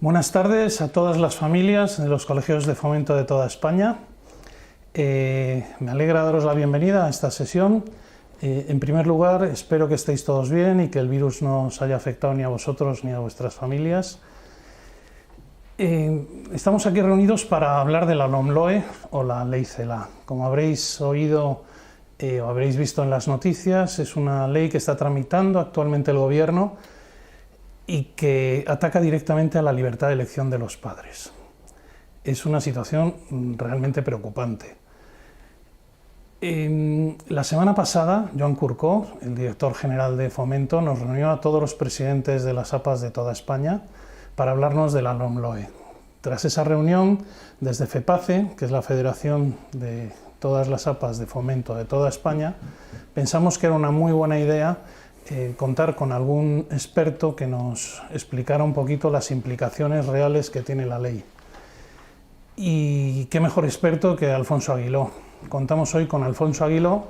Buenas tardes a todas las familias de los colegios de fomento de toda España. Me alegra daros la bienvenida a esta sesión. En primer lugar, espero que estéis todos bien y que el virus no os haya afectado ni a vosotros ni a vuestras familias. Estamos aquí reunidos para hablar de la LOMLOE o la Ley CELA. Como habréis oído o habréis visto en las noticias, es una ley que está tramitando actualmente el Gobierno y que ataca directamente a la libertad de elección de los padres. Es una situación realmente preocupante. La semana pasada, Joan Curcó, el director general de Fomento, nos reunió a todos los presidentes de las APAs de toda España para hablarnos de la LOMLOE. Tras esa reunión, desde FEPACE, que es la federación de todas las APAs de Fomento de toda España, pensamos que era una muy buena idea contar con algún experto que nos explicara un poquito las implicaciones reales que tiene la ley. Y qué mejor experto que Alfonso Aguiló. Contamos hoy con Alfonso Aguiló.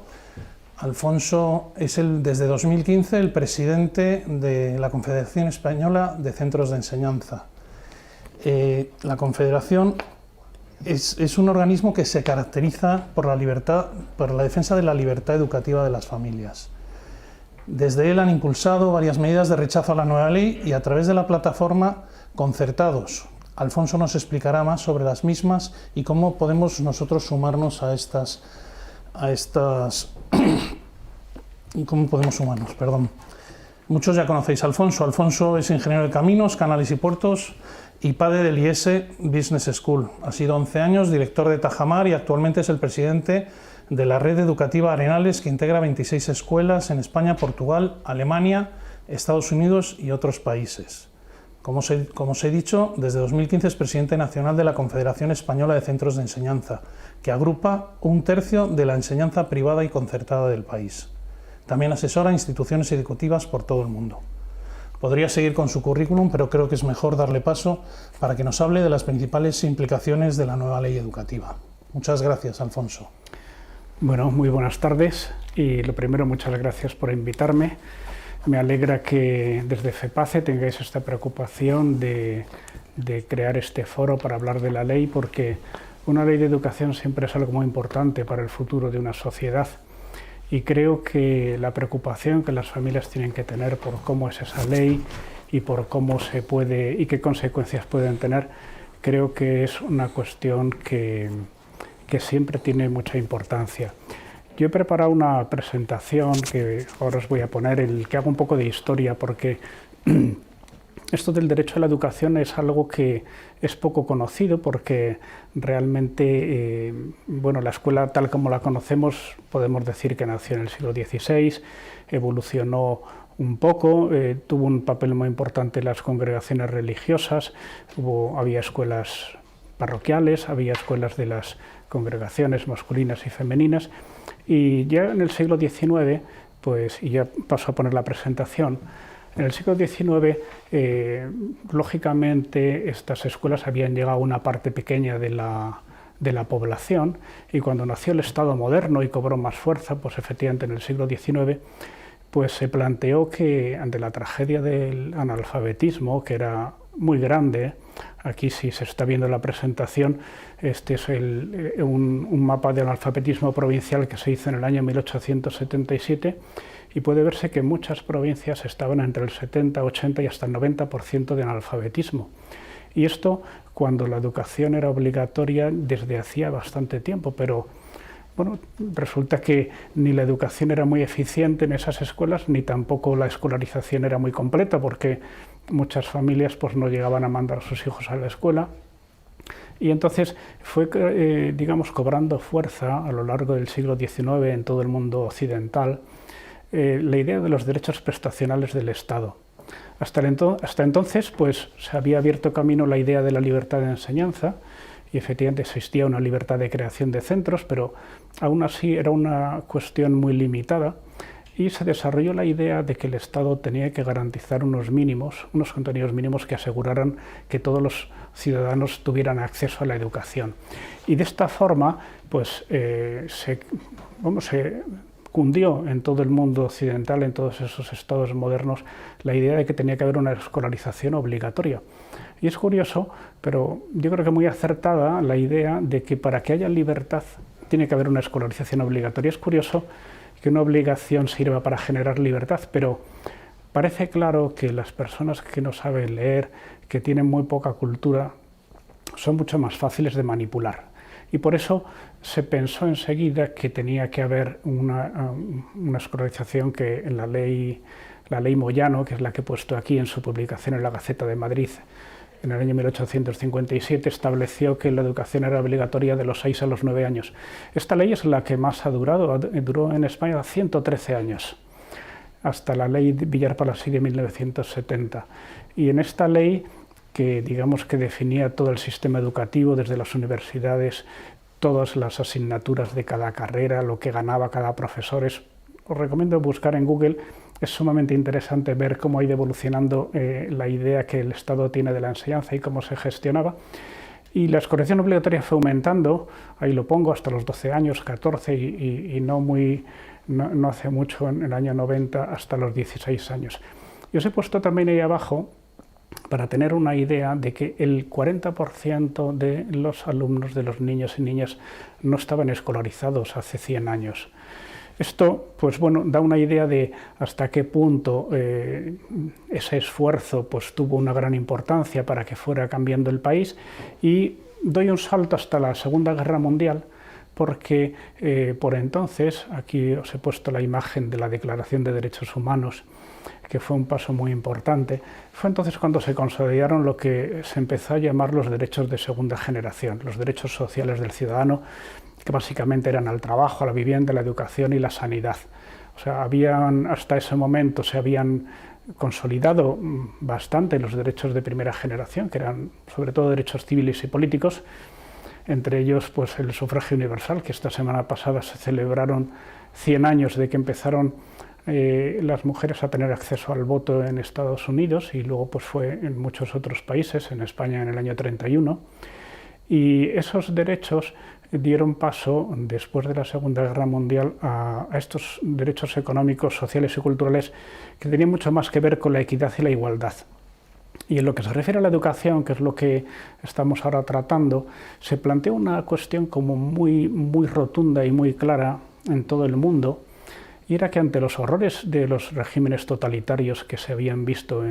Alfonso es desde 2015 el presidente de la Confederación Española de Centros de Enseñanza. La Confederación es un organismo que se caracteriza por la defensa de la libertad educativa de las familias. Desde él han impulsado varias medidas de rechazo a la nueva ley y a través de la plataforma Concertados. Alfonso nos explicará más sobre las mismas y cómo podemos nosotros sumarnos a estas ¿Cómo podemos sumarnos? Perdón. Muchos ya conocéis a Alfonso. Alfonso es ingeniero de caminos, canales y puertos y padre del IES Business School. Ha sido 11 años director de Tajamar y actualmente es el presidente de la red educativa Arenales, que integra 26 escuelas en España, Portugal, Alemania, Estados Unidos y otros países. Como os he dicho, desde 2015 es presidente nacional de la Confederación Española de Centros de Enseñanza, que agrupa 1/3 de la enseñanza privada y concertada del país. También asesora a instituciones educativas por todo el mundo. Podría seguir con su currículum, pero creo que es mejor darle paso para que nos hable de las principales implicaciones de la nueva ley educativa. Muchas gracias, Alfonso. Bueno, muy buenas tardes y lo primero, muchas gracias por invitarme. Me alegra que desde FEPACE tengáis esta preocupación de crear este foro para hablar de la ley, porque una ley de educación siempre es algo muy importante para el futuro de una sociedad. Y creo que la preocupación que las familias tienen que tener por cómo es esa ley y por cómo se puede y qué consecuencias pueden tener, creo que es una cuestión que siempre tiene mucha importancia. Yo he preparado una presentación que ahora os voy a poner, que hago un poco de historia, porque esto del derecho a la educación es algo que es poco conocido, porque realmente la escuela tal como la conocemos podemos decir que nació en el siglo XVI, evolucionó un poco, tuvo un papel muy importante en las congregaciones religiosas, había escuelas parroquiales, había escuelas de las congregaciones masculinas y femeninas, y ya en el siglo XIX, y ya paso a poner la presentación, en el siglo XIX, lógicamente, estas escuelas habían llegado a una parte pequeña de la población, y cuando nació el Estado moderno y cobró más fuerza, pues efectivamente en el siglo XIX, pues se planteó que ante la tragedia del analfabetismo, que era muy grande, aquí si se está viendo la presentación, este es un mapa de analfabetismo provincial que se hizo en el año 1877, y puede verse que muchas provincias estaban entre el 70, 80 y hasta el 90% de analfabetismo. Y esto cuando la educación era obligatoria desde hacía bastante tiempo, pero bueno, resulta que ni la educación era muy eficiente en esas escuelas, ni tampoco la escolarización era muy completa, porque muchas familias pues, no llegaban a mandar a sus hijos a la escuela. Y entonces fue, cobrando fuerza a lo largo del siglo XIX en todo el mundo occidental la idea de los derechos prestacionales del Estado. Hasta entonces pues, se había abierto camino la idea de la libertad de enseñanza, y efectivamente existía una libertad de creación de centros, pero aún así era una cuestión muy limitada, y se desarrolló la idea de que el Estado tenía que garantizar unos contenidos mínimos que aseguraran que todos los ciudadanos tuvieran acceso a la educación. Y de esta forma, pues, cundió en todo el mundo occidental, en todos esos estados modernos, la idea de que tenía que haber una escolarización obligatoria. Y es curioso, pero yo creo que muy acertada la idea de que para que haya libertad tiene que haber una escolarización obligatoria. Es curioso que una obligación sirva para generar libertad, pero parece claro que las personas que no saben leer, que tienen muy poca cultura, son mucho más fáciles de manipular. Y por eso se pensó enseguida que tenía que haber una escolarización que en la ley Moyano, que es la que he puesto aquí en su publicación en la Gaceta de Madrid, en el año 1857, estableció que la educación era obligatoria de los 6 a los 9 años. Esta ley es la que más ha durado, duró en España 113 años, hasta la ley Villar-Palasí de 1970. Y en esta ley, que digamos que definía todo el sistema educativo desde las universidades, todas las asignaturas de cada carrera, lo que ganaba cada profesor. Os recomiendo buscar en Google, es sumamente interesante ver cómo ha ido evolucionando la idea que el Estado tiene de la enseñanza y cómo se gestionaba. Y la escolarización obligatoria fue aumentando, ahí lo pongo, hasta los 12 años, 14 y no hace mucho, en el año 90, hasta los 16 años. Y os he puesto también ahí abajo, para tener una idea de que el 40% de los alumnos, de los niños y niñas, no estaban escolarizados hace 100 años. Esto, pues bueno, da una idea de hasta qué punto ese esfuerzo pues, tuvo una gran importancia para que fuera cambiando el país, y doy un salto hasta la Segunda Guerra Mundial, porque por entonces, aquí os he puesto la imagen de la Declaración de Derechos Humanos, que fue un paso muy importante. Fue entonces cuando se consolidaron lo que se empezó a llamar los derechos de segunda generación, los derechos sociales del ciudadano, que básicamente eran al trabajo, a la vivienda, a la educación y la sanidad. O sea, hasta ese momento se habían consolidado bastante los derechos de primera generación, que eran sobre todo derechos civiles y políticos, entre ellos pues, el sufragio universal, que esta semana pasada se celebraron 100 años de que empezaron las mujeres a tener acceso al voto en Estados Unidos, y luego pues, fue en muchos otros países, en España en el año 31. Y esos derechos dieron paso, después de la Segunda Guerra Mundial, a estos derechos económicos, sociales y culturales que tenían mucho más que ver con la equidad y la igualdad. Y en lo que se refiere a la educación, que es lo que estamos ahora tratando, se plantea una cuestión como muy rotunda y muy clara en todo el mundo, y era que ante los horrores de los regímenes totalitarios que se habían visto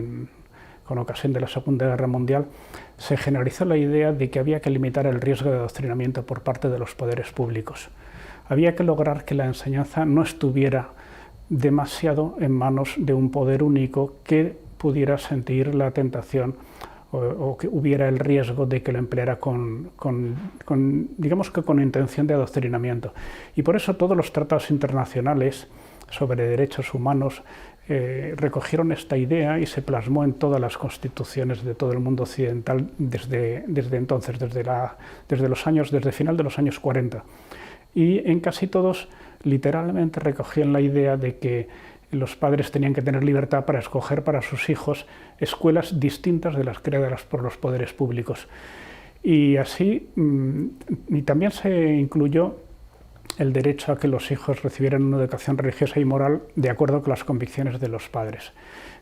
con ocasión de la Segunda Guerra Mundial, se generalizó la idea de que había que limitar el riesgo de adoctrinamiento por parte de los poderes públicos. Había que lograr que la enseñanza no estuviera demasiado en manos de un poder único que pudiera sentir la tentación o que hubiera el riesgo de que lo empleara digamos que con intención de adoctrinamiento. Y por eso todos los tratados internacionales sobre derechos humanos recogieron esta idea y se plasmó en todas las constituciones de todo el mundo occidental desde entonces, desde final de los años 40. Y en casi todos literalmente recogían la idea de que los padres tenían que tener libertad para escoger para sus hijos escuelas distintas de las creadas por los poderes públicos. Y así, y también se incluyó el derecho a que los hijos recibieran una educación religiosa y moral de acuerdo con las convicciones de los padres.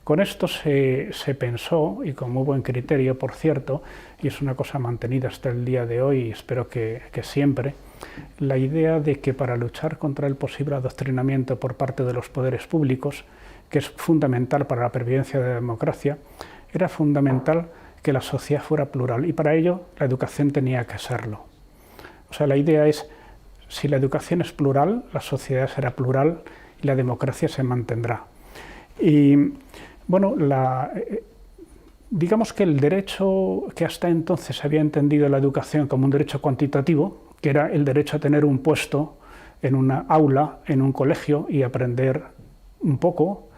Con esto se pensó, y con muy buen criterio, por cierto, y es una cosa mantenida hasta el día de hoy y espero que siempre, la idea de que para luchar contra el posible adoctrinamiento por parte de los poderes públicos, que es fundamental para la pervivencia de la democracia, era fundamental que la sociedad fuera plural, y para ello la educación tenía que serlo. O sea, la idea es, si la educación es plural, la sociedad será plural y la democracia se mantendrá. Y bueno, digamos que el derecho que hasta entonces se había entendido la educación como un derecho cuantitativo, que era el derecho a tener un puesto en una aula, en un colegio y aprender un poco,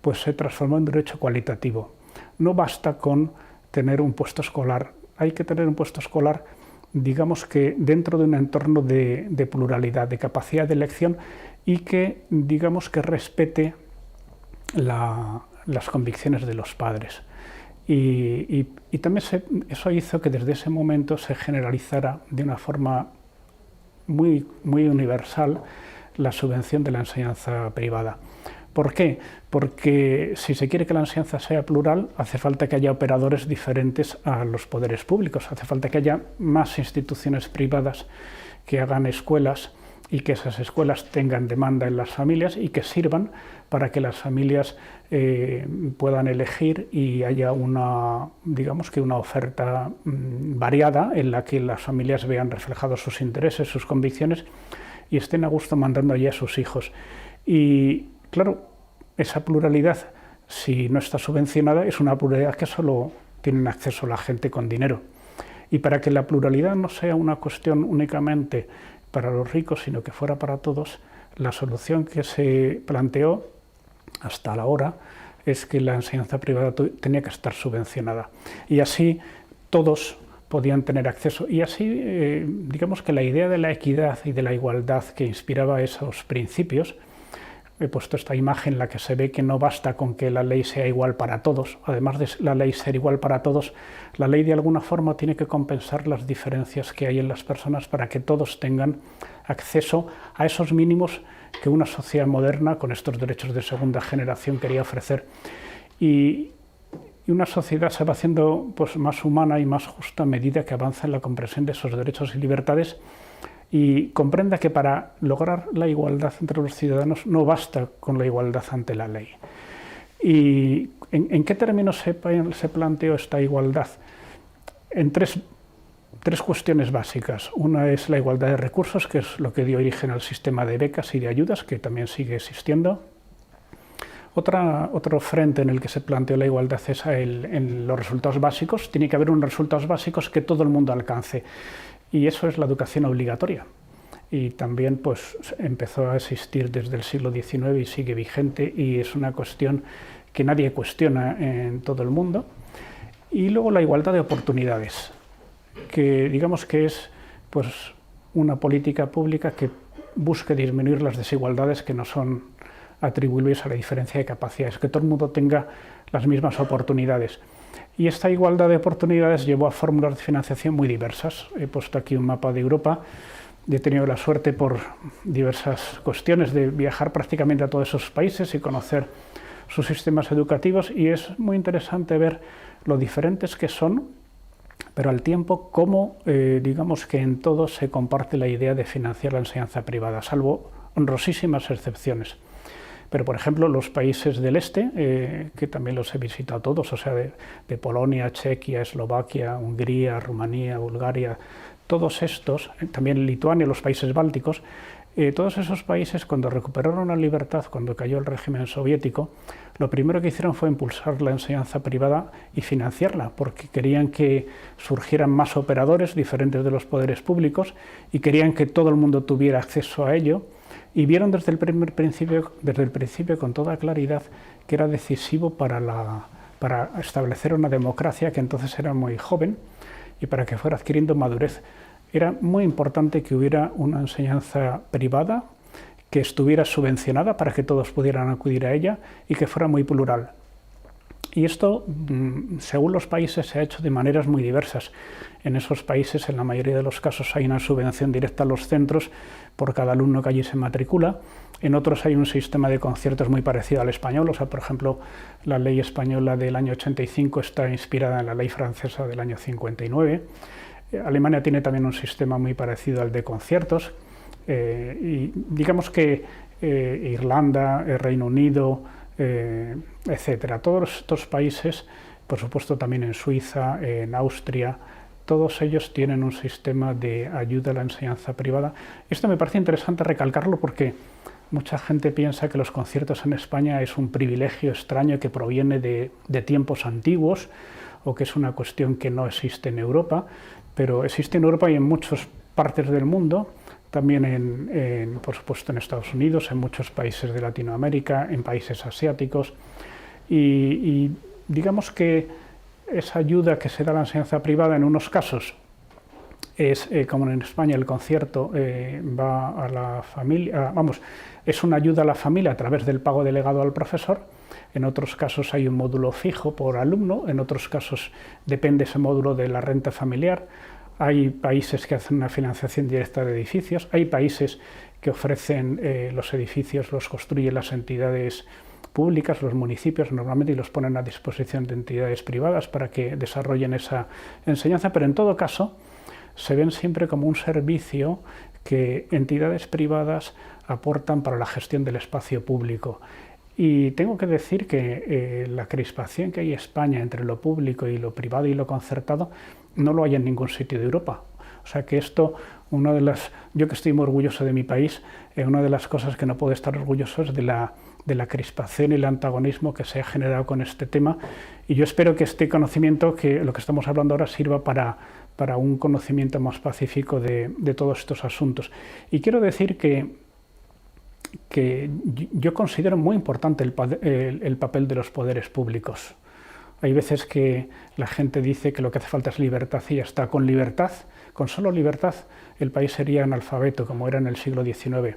pues se transformó en un derecho cualitativo. No basta con tener un puesto escolar, hay que tener un puesto escolar, digamos que dentro de un entorno de pluralidad, de capacidad de elección, y que digamos que respete las convicciones de los padres. Y también eso hizo que desde ese momento se generalizara de una forma muy universal la subvención de la enseñanza privada. ¿Por qué? Porque si se quiere que la enseñanza sea plural, hace falta que haya operadores diferentes a los poderes públicos, hace falta que haya más instituciones privadas que hagan escuelas y que esas escuelas tengan demanda en las familias y que sirvan para que las familias puedan elegir y haya una oferta variada en la que las familias vean reflejados sus intereses, sus convicciones y estén a gusto mandando allí a sus hijos. Y claro, esa pluralidad, si no está subvencionada, es una pluralidad que solo tienen acceso la gente con dinero. Y para que la pluralidad no sea una cuestión únicamente para los ricos, sino que fuera para todos, la solución que se planteó hasta la hora es que la enseñanza privada tenía que estar subvencionada. Y así todos podían tener acceso. Y así, digamos que la idea de la equidad y de la igualdad que inspiraba esos principios, he puesto esta imagen en la que se ve que no basta con que la ley sea igual para todos. Además de la ley ser igual para todos, la ley de alguna forma tiene que compensar las diferencias que hay en las personas para que todos tengan acceso a esos mínimos que una sociedad moderna con estos derechos de segunda generación quería ofrecer. Y una sociedad se va haciendo pues, más humana y más justa a medida que avanza en la comprensión de esos derechos y libertades y comprenda que para lograr la igualdad entre los ciudadanos no basta con la igualdad ante la ley. ¿Y en qué términos se planteó esta igualdad? En tres cuestiones básicas. Una es la igualdad de recursos, que es lo que dio origen al sistema de becas y de ayudas, que también sigue existiendo. Otro frente en el que se planteó la igualdad es en los resultados básicos. Tiene que haber unos resultados básicos que todo el mundo alcance. Y eso es la educación obligatoria. Y también pues, empezó a existir desde el siglo XIX y sigue vigente y es una cuestión que nadie cuestiona en todo el mundo. Y luego la igualdad de oportunidades, que digamos que es pues, una política pública que busque disminuir las desigualdades que no son atribuibles a la diferencia de capacidades, que todo el mundo tenga las mismas oportunidades. Y esta igualdad de oportunidades llevó a fórmulas de financiación muy diversas. He puesto aquí un mapa de Europa. He tenido la suerte por diversas cuestiones de viajar prácticamente a todos esos países y conocer sus sistemas educativos y es muy interesante ver lo diferentes que son, pero al tiempo cómo, digamos que en todo se comparte la idea de financiar la enseñanza privada, salvo honrosísimas excepciones. Pero, por ejemplo, los países del este, que también los he visitado todos, o sea, de Polonia, Chequia, Eslovaquia, Hungría, Rumanía, Bulgaria, todos estos, también Lituania, los países bálticos, todos esos países cuando recuperaron la libertad, cuando cayó el régimen soviético, lo primero que hicieron fue impulsar la enseñanza privada y financiarla, porque querían que surgieran más operadores diferentes de los poderes públicos y querían que todo el mundo tuviera acceso a ello. Y vieron desde el principio con toda claridad que era decisivo para establecer una democracia que entonces era muy joven y para que fuera adquiriendo madurez. Era muy importante que hubiera una enseñanza privada que estuviera subvencionada para que todos pudieran acudir a ella y que fuera muy plural. Y esto, según los países, se ha hecho de maneras muy diversas. En esos países, en la mayoría de los casos, hay una subvención directa a los centros por cada alumno que allí se matricula. En otros hay un sistema de conciertos muy parecido al español. O sea, por ejemplo, la ley española del año 85 está inspirada en la ley francesa del año 59. Alemania tiene también un sistema muy parecido al de conciertos. Y digamos que Irlanda, el Reino Unido, etcétera. Todos estos países, por supuesto también en Suiza, en Austria, todos ellos tienen un sistema de ayuda a la enseñanza privada. Esto me parece interesante recalcarlo porque mucha gente piensa que los conciertos en España es un privilegio extraño que proviene de tiempos antiguos o que es una cuestión que no existe en Europa, pero existe en Europa y en muchas partes del mundo. También, por supuesto, en Estados Unidos, en muchos países de Latinoamérica, en países asiáticos. Y digamos que esa ayuda que se da a la enseñanza privada en unos casos es, como en España, el concierto va a la familia, es una ayuda a la familia a través del pago delegado al profesor. En otros casos hay un módulo fijo por alumno, en otros casos depende ese módulo de la renta familiar. hay países que hacen una financiación directa de edificios, hay países que ofrecen los edificios, los construyen las entidades públicas, los municipios normalmente, y los ponen a disposición de entidades privadas para que desarrollen esa enseñanza, pero en todo caso se ven siempre como un servicio que entidades privadas aportan para la gestión del espacio público. Y tengo que decir que la crispación que hay en España entre lo público y lo privado y lo concertado no lo hay en ningún sitio de Europa. O sea que esto, yo que estoy muy orgulloso de mi país, una de las cosas que no puedo estar orgulloso es de la crispación y el antagonismo que se ha generado con este tema. Y yo espero que este conocimiento, que lo que estamos hablando ahora, sirva para un conocimiento más pacífico de todos estos asuntos. Y quiero decir que yo considero muy importante el papel de los poderes públicos. Hay veces que la gente dice que lo que hace falta es libertad y ya está. Con libertad, con solo libertad, el país sería analfabeto, como era en el siglo XIX.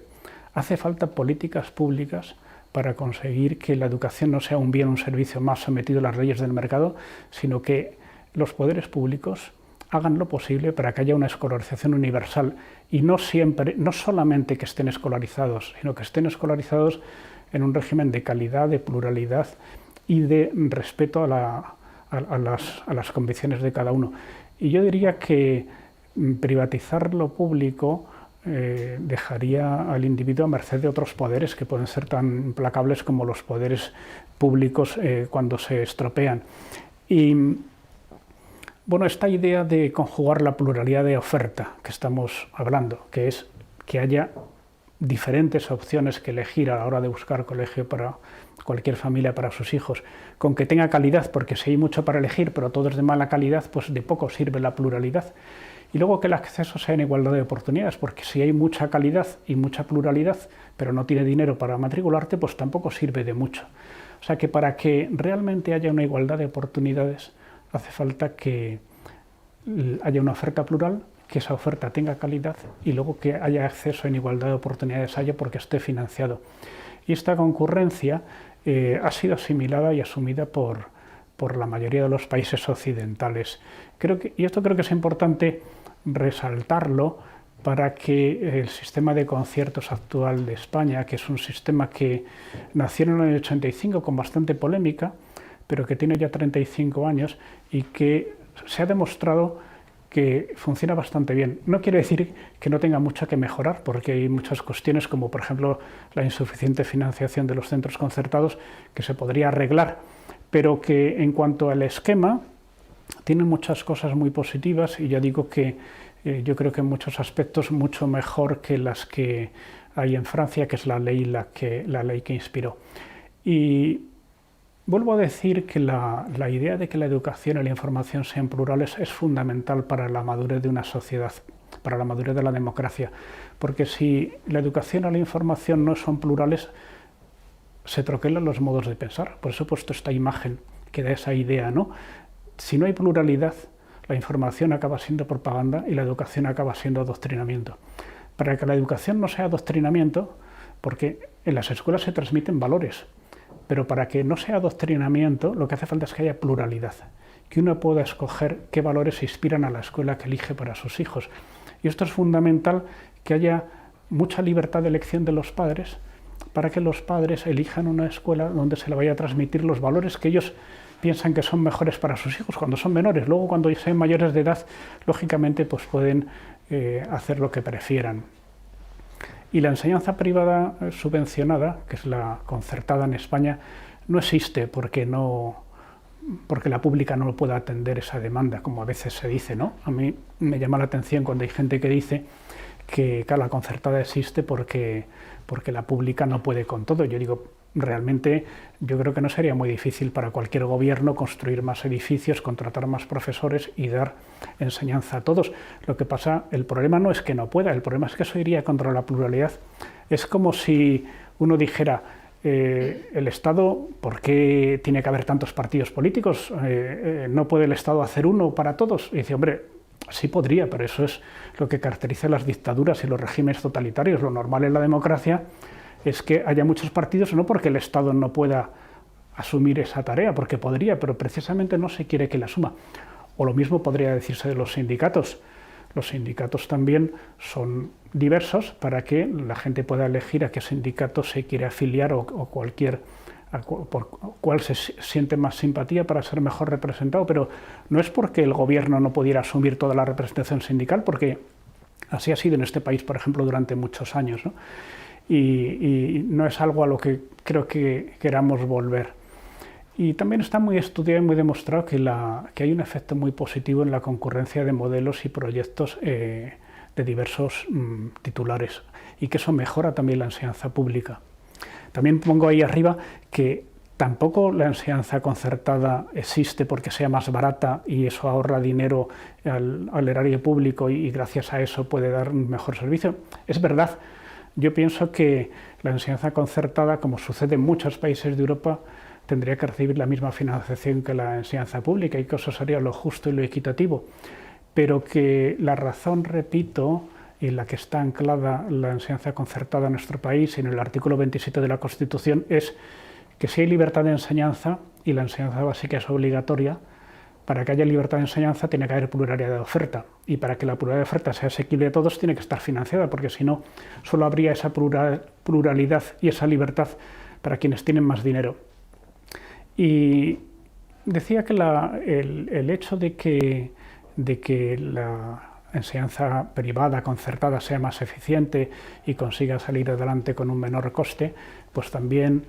Hace falta políticas públicas para conseguir que la educación no sea un bien, un servicio más sometido a las leyes del mercado, sino que los poderes públicos hagan lo posible para que haya una escolarización universal y no solamente que estén escolarizados, sino que estén escolarizados en un régimen de calidad, de pluralidad y de respeto a las convicciones de cada uno. Y yo diría que privatizar lo público dejaría al individuo a merced de otros poderes que pueden ser tan implacables como los poderes públicos cuando se estropean. Y bueno, esta idea de conjugar la pluralidad de oferta que estamos hablando, que es que haya diferentes opciones que elegir a la hora de buscar colegio para cualquier familia, para sus hijos, con que tenga calidad, porque si hay mucho para elegir, pero todo es de mala calidad, pues de poco sirve la pluralidad. Y luego que el acceso sea en igualdad de oportunidades, porque si hay mucha calidad y mucha pluralidad, pero no tiene dinero para matricularte, pues tampoco sirve de mucho. O sea que para que realmente haya una igualdad de oportunidades, hace falta que haya una oferta plural, que esa oferta tenga calidad y luego que haya acceso en igualdad de oportunidades porque esté financiado. Y esta concurrencia ha sido asimilada y asumida por la mayoría de los países occidentales. Y esto creo que es importante resaltarlo para que el sistema de conciertos actual de España, que es un sistema que nació en el 85 con bastante polémica, pero que tiene ya 35 años y que se ha demostrado que funciona bastante bien. No quiere decir que no tenga mucho que mejorar, porque hay muchas cuestiones, como por ejemplo la insuficiente financiación de los centros concertados, que se podría arreglar, pero que en cuanto al esquema tiene muchas cosas muy positivas y ya digo que yo creo que en muchos aspectos mucho mejor que las que hay en Francia, que es la ley que inspiró. Y vuelvo a decir que la idea de que la educación y la información sean plurales es fundamental para la madurez de una sociedad, para la madurez de la democracia, porque si la educación y la información no son plurales, se troquelan los modos de pensar. Por eso he puesto esta imagen que da esa idea, ¿no? Si no hay pluralidad, la información acaba siendo propaganda y la educación acaba siendo adoctrinamiento. Para que la educación no sea adoctrinamiento, porque en las escuelas se transmiten valores, pero para que no sea adoctrinamiento, lo que hace falta es que haya pluralidad, que uno pueda escoger qué valores inspiran a la escuela que elige para sus hijos. Y esto es fundamental, que haya mucha libertad de elección de los padres, para que los padres elijan una escuela donde se le vaya a transmitir los valores que ellos piensan que son mejores para sus hijos cuando son menores. Luego, cuando sean mayores de edad, lógicamente pues pueden hacer lo que prefieran. Y la enseñanza privada subvencionada, que es la concertada en España, no existe porque la pública no pueda atender esa demanda, como a veces se dice, ¿no? A mí me llama la atención cuando hay gente que dice que la concertada existe porque la pública no puede con todo. Yo digo, realmente yo creo que no sería muy difícil para cualquier gobierno construir más edificios, contratar más profesores y dar enseñanza a todos. Lo que pasa, el problema no es que no pueda, el problema es que eso iría contra la pluralidad. Es como si uno dijera, el Estado, ¿por qué tiene que haber tantos partidos políticos? ¿No puede el Estado hacer uno para todos? Y dice, hombre, sí podría, pero eso es lo que caracteriza las dictaduras y los regímenes totalitarios. Lo normal en la democracia es que haya muchos partidos, no porque el Estado no pueda asumir esa tarea, porque podría, pero precisamente no se quiere que la asuma. O lo mismo podría decirse de los sindicatos. los sindicatos también son diversos para que la gente pueda elegir a qué sindicato se quiere afiliar o por cuál se siente más simpatía para ser mejor representado, pero no es porque el gobierno no pudiera asumir toda la representación sindical, porque así ha sido en este país, por ejemplo, durante muchos años, ¿no? Y no es algo a lo que creo que queramos volver. Y también está muy estudiado y muy demostrado que hay un efecto muy positivo en la concurrencia de modelos y proyectos de diversos titulares, y que eso mejora también la enseñanza pública. También pongo ahí arriba que tampoco la enseñanza concertada existe porque sea más barata y eso ahorra dinero al erario público y gracias a eso puede dar un mejor servicio. Es verdad, yo pienso que la enseñanza concertada, como sucede en muchos países de Europa, tendría que recibir la misma financiación que la enseñanza pública y que eso sería lo justo y lo equitativo, pero que la razón, repito, en la que está anclada la enseñanza concertada en nuestro país, en el artículo 27 de la Constitución, es que si hay libertad de enseñanza y la enseñanza básica es obligatoria, para que haya libertad de enseñanza tiene que haber pluralidad de oferta, y para que la pluralidad de oferta sea asequible a todos tiene que estar financiada, porque si no, solo habría esa pluralidad y esa libertad para quienes tienen más dinero. Y decía que el hecho de que la enseñanza privada, concertada, sea más eficiente y consiga salir adelante con un menor coste, pues también,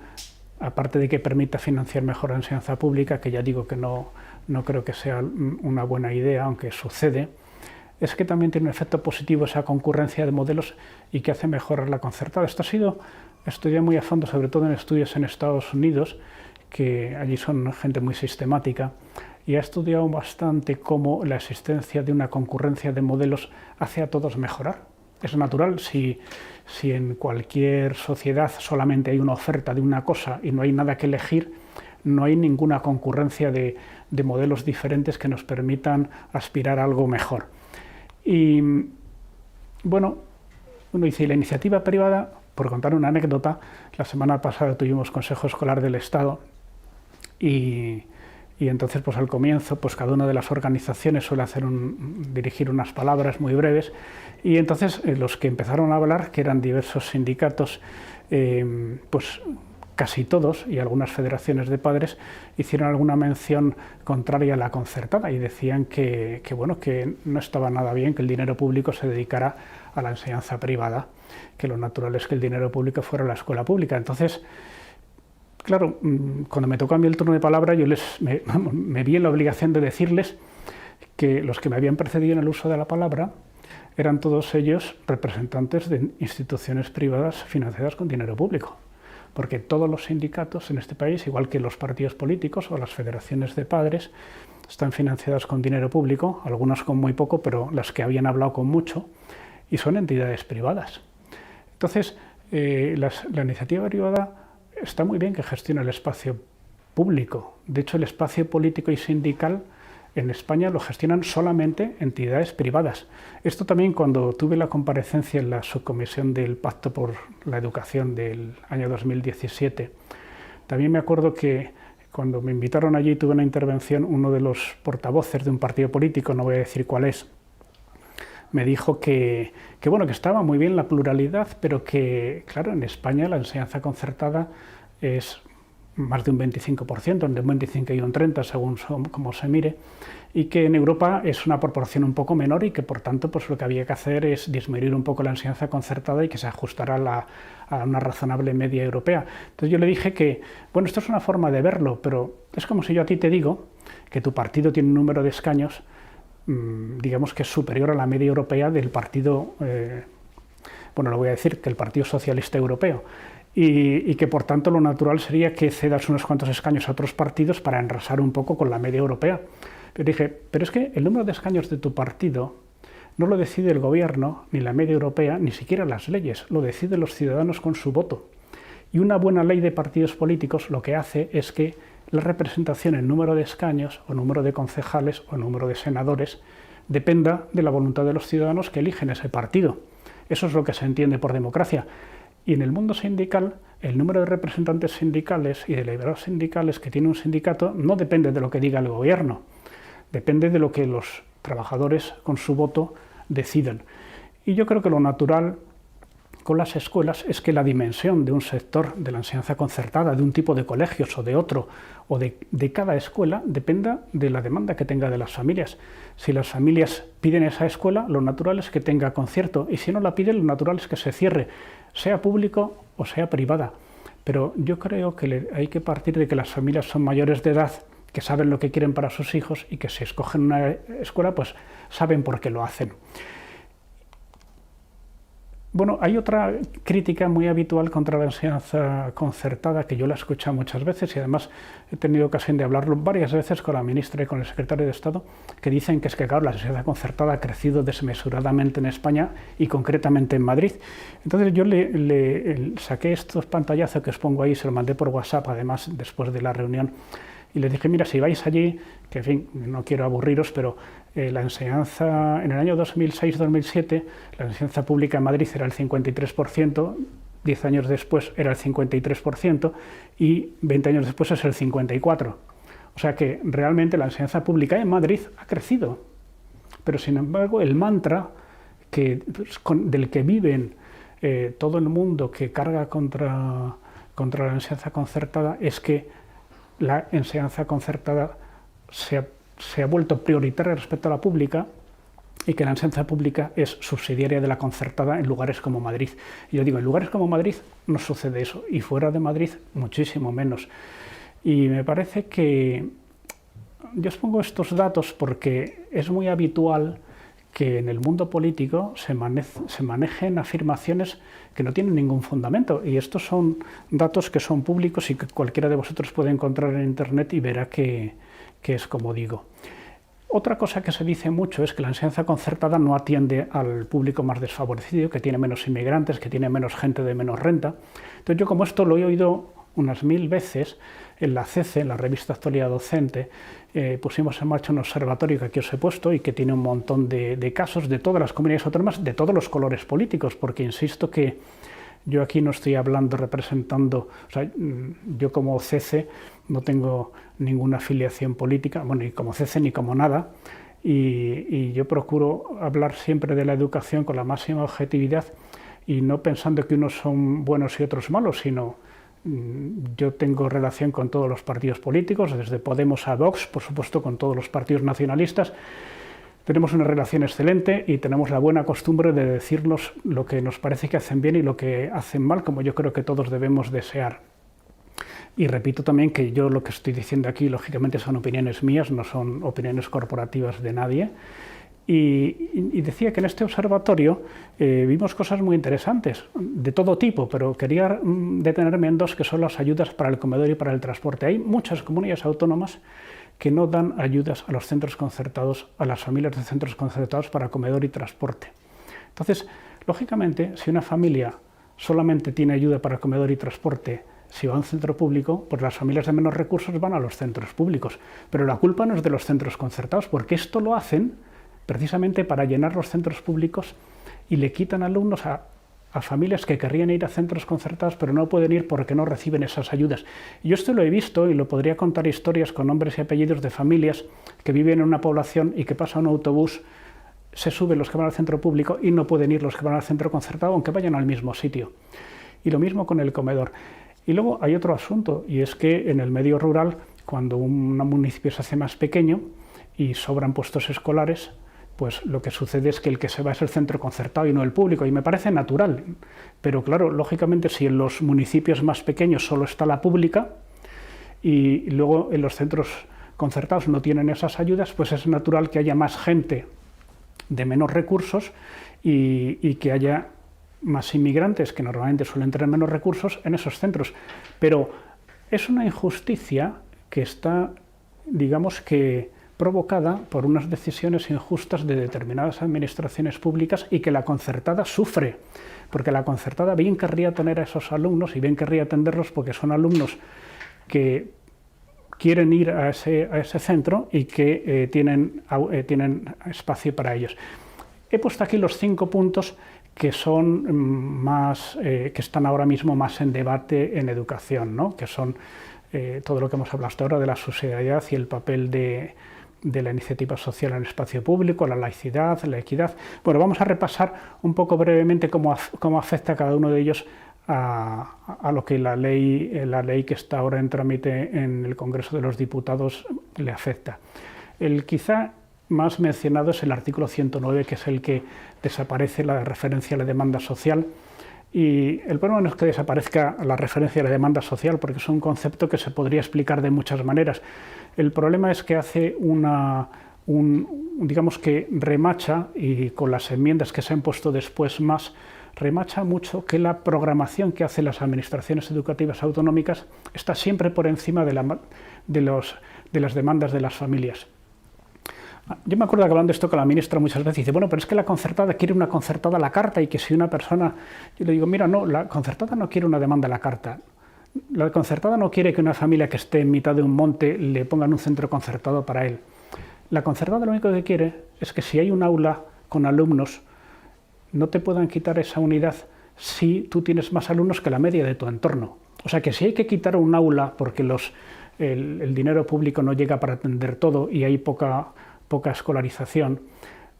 aparte de que permita financiar mejor la enseñanza pública, que ya digo que no creo que sea una buena idea, aunque sucede, es que también tiene un efecto positivo esa concurrencia de modelos y que hace mejorar la concertada. Esto ha sido estudiado muy a fondo, sobre todo en estudios en Estados Unidos, que allí son gente muy sistemática, y ha estudiado bastante cómo la existencia de una concurrencia de modelos hace a todos mejorar. Es natural, si en cualquier sociedad solamente hay una oferta de una cosa y no hay nada que elegir, no hay ninguna concurrencia de modelos diferentes que nos permitan aspirar a algo mejor. Y bueno, dice, la iniciativa privada, por contar una anécdota, la semana pasada tuvimos Consejo Escolar del Estado y entonces pues al comienzo pues cada una de las organizaciones suele dirigir unas palabras muy breves, y entonces los que empezaron a hablar, que eran diversos sindicatos, pues casi todos y algunas federaciones de padres hicieron alguna mención contraria a la concertada y decían que no estaba nada bien que el dinero público se dedicara a la enseñanza privada, que lo natural es que el dinero público fuera a la escuela pública. Entonces, claro, cuando me tocó a mí el turno de palabra, yo me vi en la obligación de decirles que los que me habían precedido en el uso de la palabra eran todos ellos representantes de instituciones privadas financiadas con dinero público, porque todos los sindicatos en este país, igual que los partidos políticos o las federaciones de padres, están financiadas con dinero público, algunas con muy poco, pero las que habían hablado con mucho, y son entidades privadas. Entonces, la iniciativa privada está muy bien que gestione el espacio público. De hecho, el espacio político y sindical en España lo gestionan solamente entidades privadas. Esto también, cuando tuve la comparecencia en la subcomisión del Pacto por la Educación del año 2017, también me acuerdo que cuando me invitaron allí tuve una intervención, uno de los portavoces de un partido político, no voy a decir cuál es, me dijo que estaba muy bien la pluralidad, pero que, claro, en España la enseñanza concertada es más de un 25%, entre un 25 y un 30, según cómo se mire, y que en Europa es una proporción un poco menor y que, por tanto, pues lo que había que hacer es disminuir un poco la enseñanza concertada y que se ajustara a una razonable media europea. Entonces yo le dije que, esto es una forma de verlo, pero es como si yo a ti te digo que tu partido tiene un número de escaños, digamos que es superior a la media europea del partido, lo voy a decir, que el Partido Socialista Europeo, y que por tanto lo natural sería que cedas unos cuantos escaños a otros partidos para enrasar un poco con la media europea. Pero dije, pero es que el número de escaños de tu partido no lo decide el gobierno, ni la media europea, ni siquiera las leyes, lo deciden los ciudadanos con su voto. Y una buena ley de partidos políticos lo que hace es que la representación en número de escaños, o número de concejales, o número de senadores, dependa de la voluntad de los ciudadanos que eligen ese partido. Eso es lo que se entiende por democracia. Y en el mundo sindical, el número de representantes sindicales y de delegados sindicales que tiene un sindicato no depende de lo que diga el gobierno, depende de lo que los trabajadores con su voto decidan. Y yo creo que lo natural con las escuelas es que la dimensión de un sector de la enseñanza concertada, de un tipo de colegios o de otro, o de cada escuela, dependa de la demanda que tenga de las familias. Si las familias piden esa escuela, lo natural es que tenga concierto, y si no la piden, lo natural es que se cierre, sea público o sea privada. Pero yo creo que hay que partir de que las familias son mayores de edad, que saben lo que quieren para sus hijos y que si escogen una escuela, pues saben por qué lo hacen. Bueno, hay otra crítica muy habitual contra la enseñanza concertada, que yo la he escuchado muchas veces y además he tenido ocasión de hablarlo varias veces con la ministra y con el secretario de Estado, que dicen que es que, claro, la enseñanza concertada ha crecido desmesuradamente en España y concretamente en Madrid. Entonces yo le saqué estos pantallazos que os pongo ahí, se los mandé por WhatsApp, además, después de la reunión, y les dije, mira, si vais allí, que en fin, no quiero aburriros, pero la enseñanza, en el año 2006-2007, la enseñanza pública en Madrid era el 53%, 10 años después era el 53% y 20 años después es el 54%. O sea que realmente la enseñanza pública en Madrid ha crecido, pero sin embargo el mantra del que viven todo el mundo que carga contra la enseñanza concertada es que la enseñanza concertada se ha vuelto prioritaria respecto a la pública y que la enseñanza pública es subsidiaria de la concertada en lugares como Madrid. Y yo digo, en lugares como Madrid no sucede eso, y fuera de Madrid muchísimo menos. Y me parece que yo os pongo estos datos porque es muy habitual que en el mundo político se manejen afirmaciones que no tienen ningún fundamento, y estos son datos que son públicos y que cualquiera de vosotros puede encontrar en Internet y verá que es como digo. Otra cosa que se dice mucho es que la enseñanza concertada no atiende al público más desfavorecido, que tiene menos inmigrantes, que tiene menos gente de menos renta. Entonces yo, como esto lo he oído unas 1000 veces, en la CECE, en la revista Actualidad Docente, pusimos en marcha un observatorio que aquí os he puesto y que tiene un montón de casos de todas las comunidades autónomas, de todos los colores políticos, porque insisto que yo aquí no estoy hablando, representando, o sea, yo como CECE no tengo ninguna afiliación política, bueno, ni como CECE ni como nada, y yo procuro hablar siempre de la educación con la máxima objetividad y no pensando que unos son buenos y otros malos, sino yo tengo relación con todos los partidos políticos, desde Podemos a Vox, por supuesto con todos los partidos nacionalistas. Tenemos una relación excelente y tenemos la buena costumbre de decirnos lo que nos parece que hacen bien y lo que hacen mal, como yo creo que todos debemos desear. Y repito también que yo lo que estoy diciendo aquí, lógicamente, son opiniones mías, no son opiniones corporativas de nadie. Y decía que en este observatorio vimos cosas muy interesantes, de todo tipo, pero quería detenerme en dos, que son las ayudas para el comedor y para el transporte. Hay muchas comunidades autónomas que no dan ayudas a los centros concertados, a las familias de centros concertados para comedor y transporte. Entonces, lógicamente, si una familia solamente tiene ayuda para comedor y transporte, si va a un centro público, pues las familias de menos recursos van a los centros públicos. Pero la culpa no es de los centros concertados, porque esto lo hacen precisamente para llenar los centros públicos y le quitan alumnos a familias que querrían ir a centros concertados pero no pueden ir porque no reciben esas ayudas. Y yo esto lo he visto y lo podría contar historias con nombres y apellidos de familias que viven en una población y que pasa un autobús, se suben los que van al centro público y no pueden ir los que van al centro concertado aunque vayan al mismo sitio. Y lo mismo con el comedor. Y luego hay otro asunto, y es que en el medio rural, cuando un municipio se hace más pequeño y sobran puestos escolares, pues lo que sucede es que el que se va es el centro concertado y no el público, y me parece natural. Pero claro, lógicamente, si en los municipios más pequeños solo está la pública y luego en los centros concertados no tienen esas ayudas, pues es natural que haya más gente de menos recursos y que haya más inmigrantes, que normalmente suelen tener menos recursos, en esos centros. Pero es una injusticia que está, digamos que, provocada por unas decisiones injustas de determinadas administraciones públicas y que la concertada sufre, porque la concertada bien querría tener a esos alumnos y bien querría atenderlos porque son alumnos que quieren ir a ese centro y que tienen espacio para ellos. He puesto aquí los 5 puntos que son más, que están ahora mismo más en debate en educación, ¿no? Que son todo lo que hemos hablado hasta ahora de la subsidiariedad y el papel de de la iniciativa social en el espacio público, la laicidad, la equidad. Bueno, vamos a repasar un poco brevemente cómo afecta cada uno de ellos a lo que la ley que está ahora en trámite en el Congreso de los Diputados le afecta. El quizá más mencionado es el artículo 109, que es el que desaparece la referencia a la demanda social. Y el problema no es que desaparezca la referencia a la demanda social, porque es un concepto que se podría explicar de muchas maneras. El problema es que hace digamos que remacha, y con las enmiendas que se han puesto después más, remacha mucho que la programación que hacen las administraciones educativas autonómicas está siempre por encima de las demandas de las familias. Yo me acuerdo que hablando de esto con la ministra muchas veces, dice, bueno, pero es que la concertada quiere una concertada a la carta y que si una persona... Yo le digo, mira, no, la concertada no quiere una demanda a la carta. La concertada no quiere que una familia que esté en mitad de un monte le pongan un centro concertado para él. La concertada lo único que quiere es que si hay un aula con alumnos, no te puedan quitar esa unidad si tú tienes más alumnos que la media de tu entorno. O sea que si hay que quitar un aula porque el dinero público no llega para atender todo y hay poca escolarización,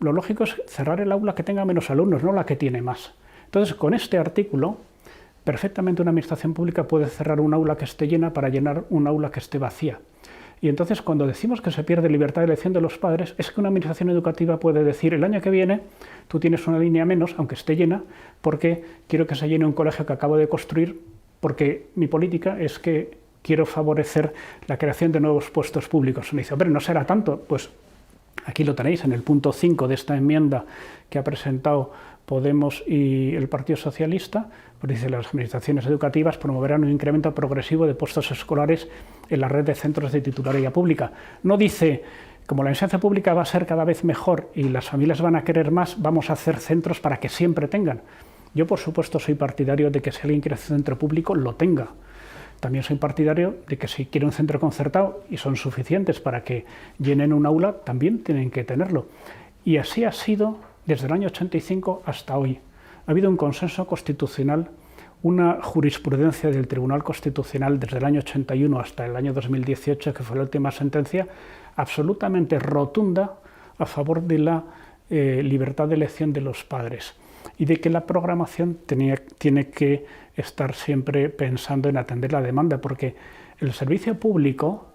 lo lógico es cerrar el aula que tenga menos alumnos, no la que tiene más. Entonces, con este artículo, perfectamente una administración pública puede cerrar un aula que esté llena para llenar un aula que esté vacía. Y entonces, cuando decimos que se pierde libertad de elección de los padres, es que una administración educativa puede decir, el año que viene tú tienes una línea menos, aunque esté llena, porque quiero que se llene un colegio que acabo de construir, porque mi política es que quiero favorecer la creación de nuevos puestos públicos. Me dice, hombre, no será tanto, pues aquí lo tenéis en el punto 5 de esta enmienda que ha presentado Podemos y el Partido Socialista, pues dice, las administraciones educativas promoverán un incremento progresivo de puestos escolares en la red de centros de titularidad pública. No dice, como la enseñanza pública va a ser cada vez mejor y las familias van a querer más, vamos a hacer centros para que siempre tengan. Yo, por supuesto, soy partidario de que si alguien quiere hacer centro público, lo tenga. También soy partidario de que si quiere un centro concertado y son suficientes para que llenen un aula, también tienen que tenerlo. Y así ha sido desde el año 85 hasta hoy. Ha habido un consenso constitucional, una jurisprudencia del Tribunal Constitucional desde el año 81 hasta el año 2018, que fue la última sentencia, absolutamente rotunda a favor de la libertad de elección de los padres y de que la programación tiene que estar siempre pensando en atender la demanda, porque el servicio público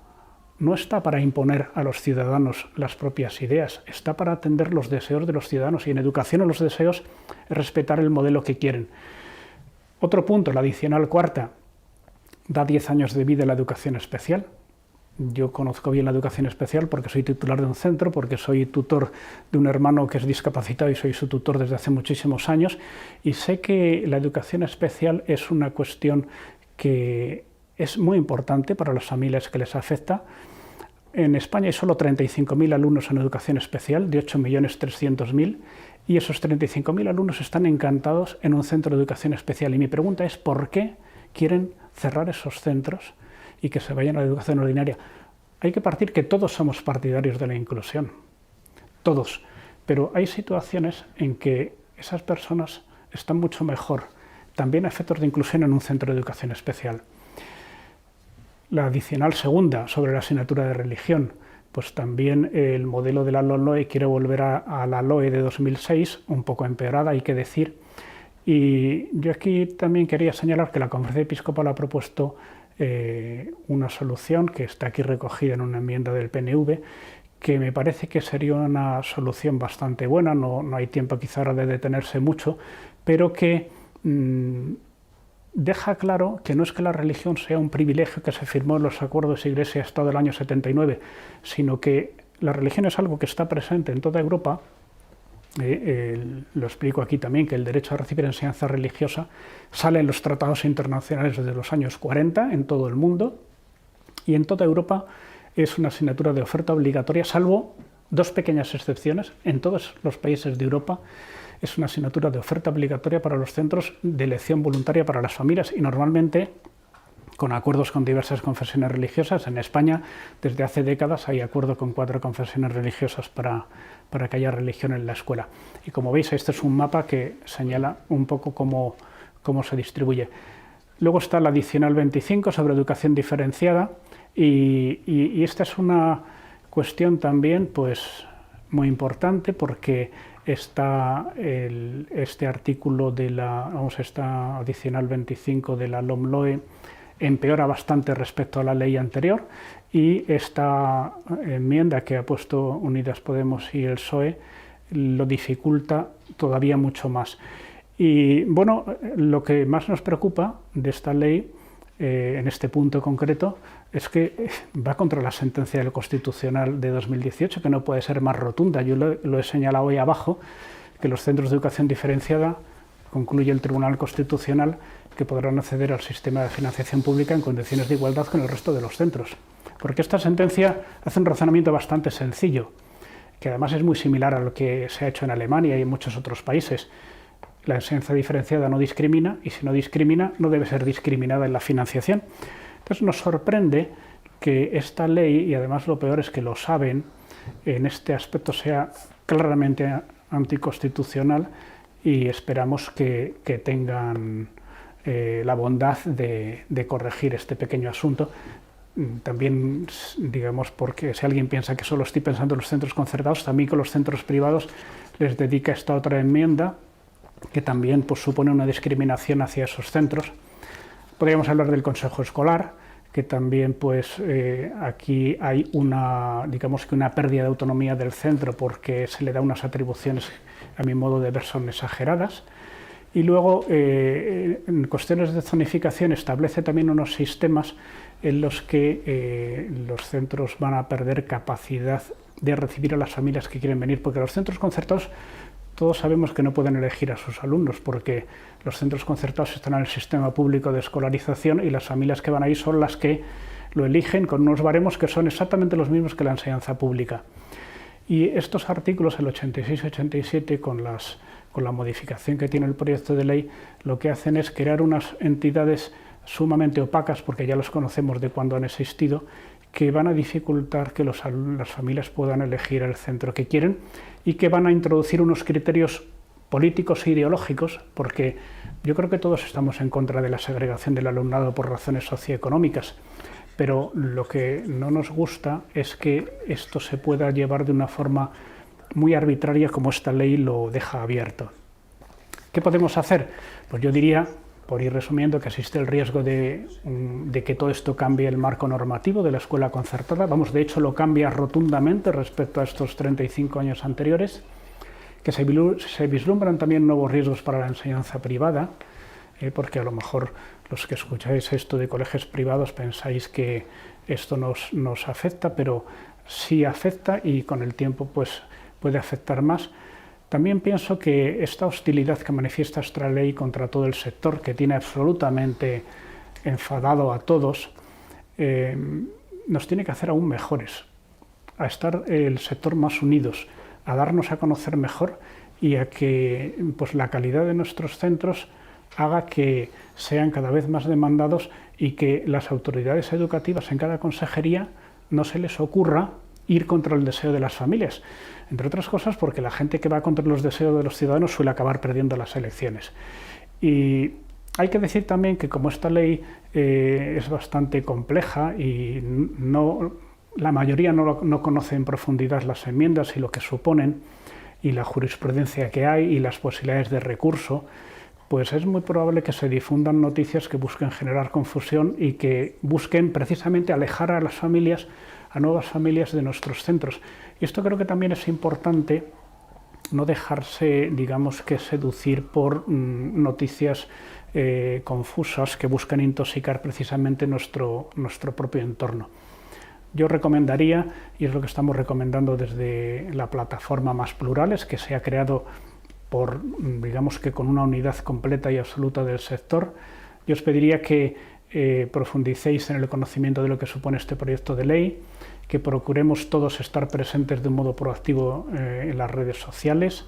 no está para imponer a los ciudadanos las propias ideas, está para atender los deseos de los ciudadanos, y en educación los deseos es respetar el modelo que quieren. Otro punto, la adicional cuarta, da 10 años de vida a la educación especial. Yo conozco bien la educación especial porque soy titular de un centro, porque soy tutor de un hermano que es discapacitado y soy su tutor desde hace muchísimos años, y sé que la educación especial es una cuestión que es muy importante para las familias que les afecta. En España hay solo 35.000 alumnos en educación especial, de 8.300.000, y esos 35.000 alumnos están encantados en un centro de educación especial. Y mi pregunta es, ¿por qué quieren cerrar esos centros y que se vayan a la educación ordinaria? Hay que partir que todos somos partidarios de la inclusión, todos, pero hay situaciones en que esas personas están mucho mejor, también a efectos de inclusión, en un centro de educación especial. La adicional segunda, sobre la asignatura de religión, pues también el modelo de la LOE quiere volver a la LOE de 2006, un poco empeorada, hay que decir. Y yo aquí también quería señalar que la Conferencia Episcopal ha propuesto una solución que está aquí recogida en una enmienda del PNV, que me parece que sería una solución bastante buena, no hay tiempo quizá ahora de detenerse mucho, pero que deja claro que no es que la religión sea un privilegio que se firmó en los acuerdos Iglesia-Estado del año 79, sino que la religión es algo que está presente en toda Europa. Lo explico aquí también, que el derecho a recibir enseñanza religiosa sale en los tratados internacionales desde los años 40 en todo el mundo, y en toda Europa es una asignatura de oferta obligatoria, salvo dos pequeñas excepciones. En todos los países de Europa es una asignatura de oferta obligatoria para los centros de elección voluntaria para las familias, y normalmente con acuerdos con diversas confesiones religiosas. En España, desde hace décadas, hay acuerdo con 4 confesiones religiosas para que haya religión en la escuela. Y como veis, este es un mapa que señala un poco cómo se distribuye. Luego está la adicional 25 sobre educación diferenciada, y esta es una Cuestión también pues muy importante, porque está este artículo de esta adicional 25 de la LOMLOE empeora bastante respecto a la ley anterior, y esta enmienda que ha puesto Unidas Podemos y el PSOE lo dificulta todavía mucho más. Y bueno, lo que más nos preocupa de esta ley, en este punto concreto, es que va contra la sentencia del Constitucional de 2018, que no puede ser más rotunda. Yo lo he señalado ahí abajo, que los centros de educación diferenciada, concluye el Tribunal Constitucional, que podrán acceder al sistema de financiación pública en condiciones de igualdad con el resto de los centros. Porque esta sentencia hace un razonamiento bastante sencillo, que además es muy similar a lo que se ha hecho en Alemania y en muchos otros países. La enseñanza diferenciada no discrimina, y si no discrimina, no debe ser discriminada en la financiación. Entonces nos sorprende que esta ley, y además lo peor es que lo saben, en este aspecto sea claramente anticonstitucional, y esperamos que tengan la bondad de corregir este pequeño asunto. También, digamos, porque si alguien piensa que solo estoy pensando en los centros concertados, también con los centros privados les dedica esta otra enmienda, que también pues, supone una discriminación hacia esos centros. Podríamos hablar del consejo escolar, que también pues, aquí hay digamos que una pérdida de autonomía del centro, porque se le da unas atribuciones, a mi modo de ver, son exageradas. Y luego, en cuestiones de zonificación, establece también unos sistemas en los que los centros van a perder capacidad de recibir a las familias que quieren venir, porque los centros concertados todos sabemos que no pueden elegir a sus alumnos, porque los centros concertados están en el sistema público de escolarización, y las familias que van ahí son las que lo eligen con unos baremos que son exactamente los mismos que la enseñanza pública. Y estos artículos, el 86 y 87, con la modificación que tiene el proyecto de ley, lo que hacen es crear unas entidades sumamente opacas, porque ya los conocemos de cuando han existido, que van a dificultar que las familias puedan elegir el centro que quieren, y que van a introducir unos criterios políticos e ideológicos, porque yo creo que todos estamos en contra de la segregación del alumnado por razones socioeconómicas, pero lo que no nos gusta es que esto se pueda llevar de una forma muy arbitraria, como esta ley lo deja abierto. ¿Qué podemos hacer? Pues yo diría, por ir resumiendo, que existe el riesgo de que todo esto cambie el marco normativo de la escuela concertada. Vamos, de hecho, lo cambia rotundamente respecto a estos 35 años anteriores, que se vislumbran también nuevos riesgos para la enseñanza privada, porque a lo mejor los que escucháis esto de colegios privados pensáis que esto nos afecta, pero sí afecta, y con el tiempo pues, puede afectar más. También pienso que esta hostilidad que manifiesta esta ley contra todo el sector, que tiene absolutamente enfadado a todos, nos tiene que hacer aún mejores, a estar el sector más unidos, a darnos a conocer mejor, y a que pues, la calidad de nuestros centros haga que sean cada vez más demandados, y que las autoridades educativas en cada consejería no se les ocurra ir contra el deseo de las familias. Entre otras cosas porque la gente que va contra los deseos de los ciudadanos suele acabar perdiendo las elecciones. Y hay que decir también que como esta ley es bastante compleja y la mayoría no conoce en profundidad las enmiendas y lo que suponen, y la jurisprudencia que hay y las posibilidades de recurso, pues es muy probable que se difundan noticias que busquen generar confusión y que busquen precisamente alejar a las familias, a nuevas familias de nuestros centros. Y esto creo que también es importante, no dejarse, digamos, que seducir por noticias confusas que buscan intoxicar precisamente nuestro propio entorno. Yo recomendaría, y es lo que estamos recomendando desde la plataforma Más Plurales, que se ha creado digamos que con una unidad completa y absoluta del sector, yo os pediría que profundicéis en el conocimiento de lo que supone este proyecto de ley, que procuremos todos estar presentes de un modo proactivo en las redes sociales,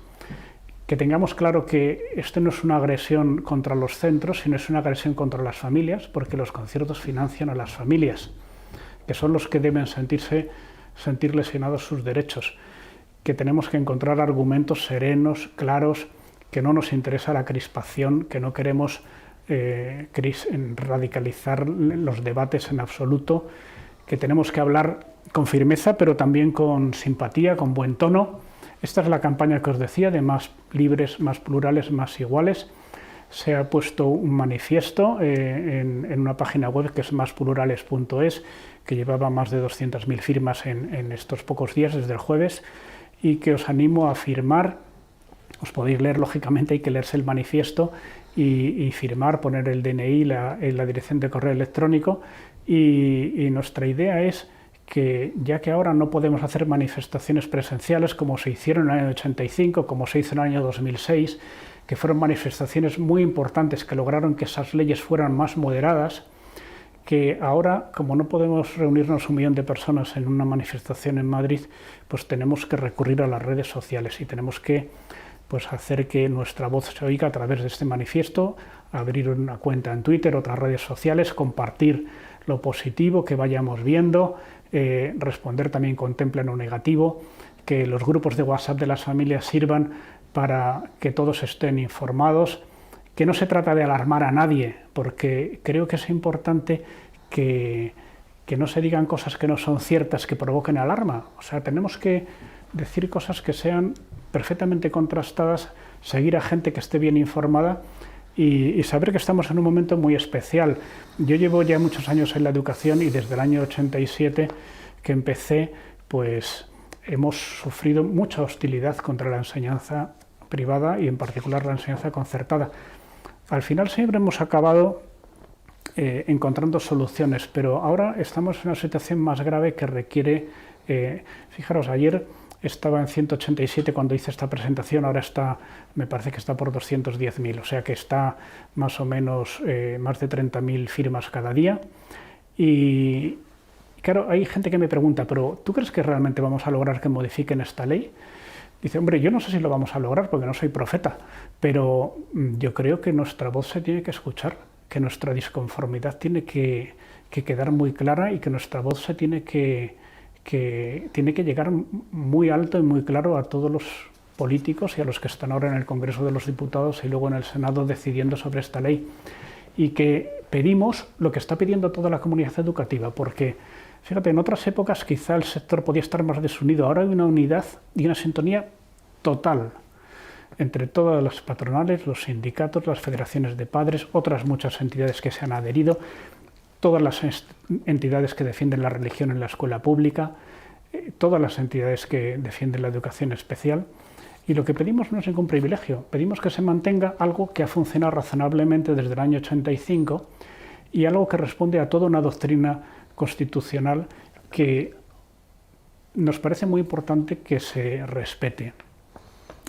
que tengamos claro que esto no es una agresión contra los centros, sino es una agresión contra las familias, porque los conciertos financian a las familias, que son los que deben sentir lesionados sus derechos, que tenemos que encontrar argumentos serenos, claros, que no nos interesa la crispación, que no queremos radicalizar los debates en absoluto, que tenemos que hablar con firmeza, pero también con simpatía, con buen tono. Esta es la campaña que os decía, de más libres, más plurales, más iguales. Se ha puesto un manifiesto en una página web que es masplurales.es, que llevaba más de 200.000 firmas en estos pocos días, desde el jueves, y que os animo a firmar. Os podéis leer, lógicamente, hay que leerse el manifiesto y firmar, poner el DNI, la dirección de correo electrónico, y nuestra idea es que, ya que ahora no podemos hacer manifestaciones presenciales como se hicieron en el año 85, como se hizo en el año 2006, que fueron manifestaciones muy importantes que lograron que esas leyes fueran más moderadas, que ahora, como no podemos reunirnos 1 millón de personas en una manifestación en Madrid, pues tenemos que recurrir a las redes sociales y tenemos que hacer que nuestra voz se oiga a través de este manifiesto, abrir una cuenta en Twitter, otras redes sociales, compartir lo positivo que vayamos viendo, responder también con temple en lo negativo, que los grupos de WhatsApp de las familias sirvan para que todos estén informados, que no se trata de alarmar a nadie, porque creo que es importante que no se digan cosas que no son ciertas, que provoquen alarma. O sea, tenemos que decir cosas que sean perfectamente contrastadas, seguir a gente que esté bien informada y saber que estamos en un momento muy especial. Yo llevo ya muchos años en la educación y desde el año 87 que empecé, pues hemos sufrido mucha hostilidad contra la enseñanza privada y en particular la enseñanza concertada. Al final siempre hemos acabado encontrando soluciones, pero ahora estamos en una situación más grave que requiere, fijaros, ayer estaba en 187 cuando hice esta presentación, ahora está, me parece que está por 210.000, o sea que está más o menos más de 30.000 firmas cada día. Y claro, hay gente que me pregunta, pero ¿tú crees que realmente vamos a lograr que modifiquen esta ley? Dice, hombre, yo no sé si lo vamos a lograr porque no soy profeta, pero yo creo que nuestra voz se tiene que escuchar, que nuestra disconformidad tiene que quedar muy clara y que nuestra voz se tiene que llegar muy alto y muy claro a todos los políticos y a los que están ahora en el Congreso de los Diputados y luego en el Senado decidiendo sobre esta ley. Y que pedimos lo que está pidiendo toda la comunidad educativa, porque fíjate, en otras épocas quizá el sector podía estar más desunido, ahora hay una unidad y una sintonía total entre todas las patronales, los sindicatos, las federaciones de padres, otras muchas entidades que se han adherido, todas las entidades que defienden la religión en la escuela pública, todas las entidades que defienden la educación especial. Y lo que pedimos no es ningún privilegio, pedimos que se mantenga algo que ha funcionado razonablemente desde el año 85 y algo que responde a toda una doctrina constitucional que nos parece muy importante que se respete.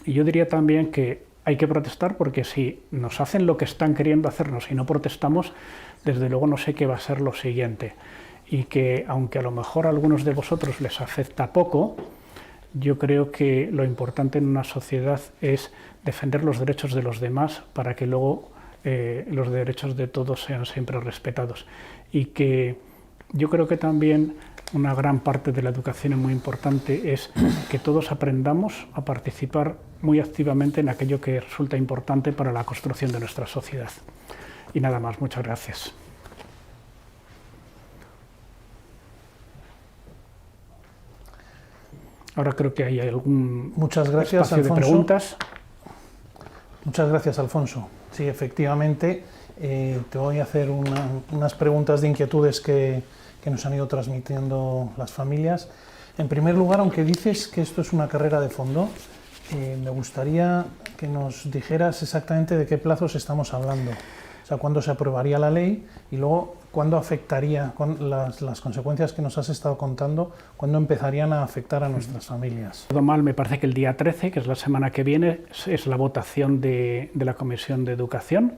Y yo diría también que hay que protestar porque si nos hacen lo que están queriendo hacernos y no protestamos, desde luego no sé qué va a ser lo siguiente. Y que aunque a lo mejor a algunos de vosotros les afecta poco, yo creo que lo importante en una sociedad es defender los derechos de los demás para que luego los derechos de todos sean siempre respetados. Y que yo creo que también una gran parte de la educación es muy importante, es que todos aprendamos a participar muy activamente en aquello que resulta importante para la construcción de nuestra sociedad. Y nada más, muchas gracias. Ahora creo que hay algún espacio de preguntas. Muchas gracias, Alfonso. Sí, efectivamente, te voy a hacer unas preguntas de inquietudes que nos han ido transmitiendo las familias. En primer lugar, aunque dices que esto es una carrera de fondo, me gustaría que nos dijeras exactamente de qué plazos estamos hablando. O sea, cuándo se aprobaría la ley y luego cuándo afectaría las consecuencias que nos has estado contando, cuándo empezarían a afectar a nuestras familias. Todo mal, me parece que el día 13, que es la semana que viene, es la votación de la Comisión de Educación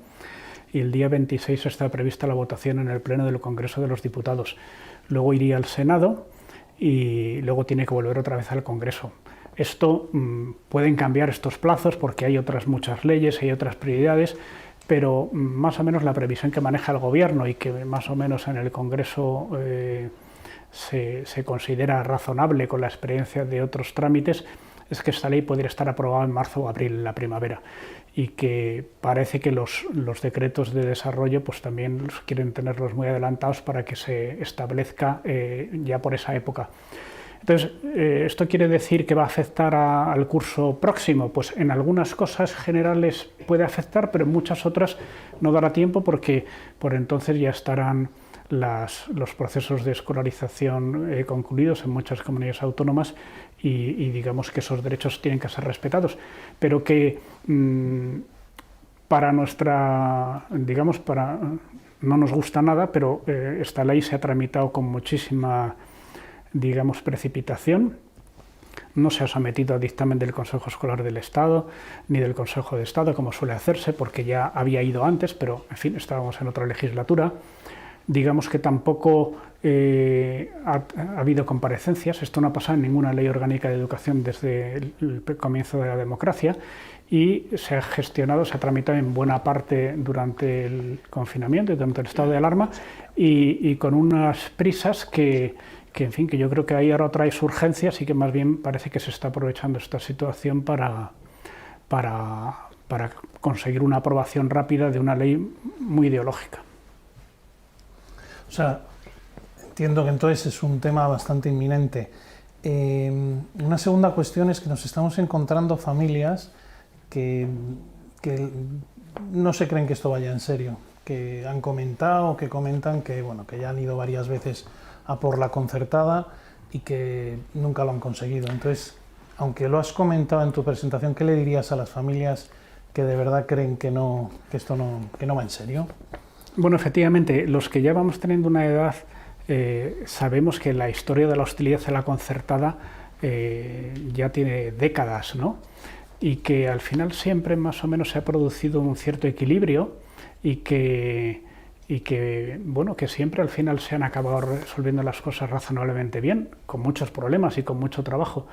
y el día 26 está prevista la votación en el Pleno del Congreso de los Diputados. Luego iría al Senado y luego tiene que volver otra vez al Congreso. Esto pueden cambiar estos plazos porque hay otras muchas leyes, hay otras prioridades, pero más o menos la previsión que maneja el Gobierno y que más o menos en el Congreso se considera razonable con la experiencia de otros trámites, es que esta ley podría estar aprobada en marzo o abril, en la primavera, y que parece que los decretos de desarrollo pues también quieren tenerlos muy adelantados para que se establezca ya por esa época. Entonces, ¿esto quiere decir que va a afectar al curso próximo? Pues en algunas cosas generales puede afectar, pero en muchas otras no dará tiempo porque por entonces ya estarán los procesos de escolarización concluidos en muchas comunidades autónomas y digamos que esos derechos tienen que ser respetados. Pero que para nuestra, digamos, no nos gusta nada, pero esta ley se ha tramitado con muchísima, digamos, precipitación. No se ha sometido a dictamen del Consejo Escolar del Estado ni del Consejo de Estado, como suele hacerse, porque ya había ido antes, pero en fin, estábamos en otra legislatura. Digamos que tampoco ha habido comparecencias, esto no ha pasado en ninguna ley orgánica de educación desde el comienzo de la democracia, y se ha gestionado, se ha tramitado en buena parte durante el confinamiento y durante el estado de alarma, y con unas prisas que en fin, que yo creo que ahí ahora traes urgencias y que más bien parece que se está aprovechando esta situación para conseguir una aprobación rápida de una ley muy ideológica. O sea, entiendo que entonces es un tema bastante inminente. Una segunda cuestión es que nos estamos encontrando familias que no se creen que esto vaya en serio, que han comentado, que comentan que, bueno, que ya han ido varias veces a por la concertada y que nunca lo han conseguido. Entonces, aunque lo has comentado en tu presentación, ¿qué le dirías a las familias que de verdad creen que esto no va en serio? Bueno, efectivamente, los que ya vamos teniendo una edad sabemos que la historia de la hostilidad a la concertada ya tiene décadas, ¿no? Y que al final siempre más o menos se ha producido un cierto equilibrio y que bueno, que siempre al final se han acabado resolviendo las cosas razonablemente bien, con muchos problemas y con mucho trabajo.